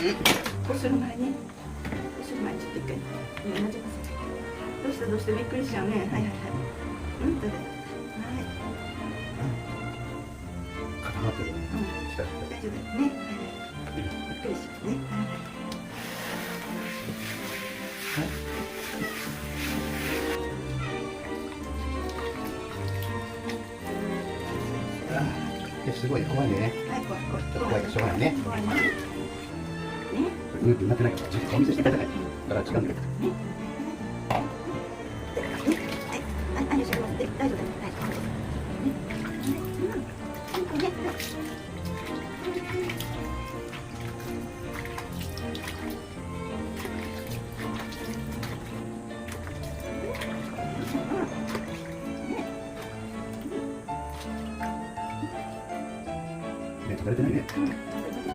こうする前に、こうする前にちょっと一回なじませて。どうしたどうしたびっくりしちゃうね。はいはいはい。うん、どうだ。はい。固まってるね。大丈夫だよね。はいはい。びっくりしちゃうね。はいはい。すごい怖いね。はい、怖い怖い。怖いでしょうがないね。怖いね。グーってなってないから、お見せしてください。だから違うんだけど。ね、食べれてないね。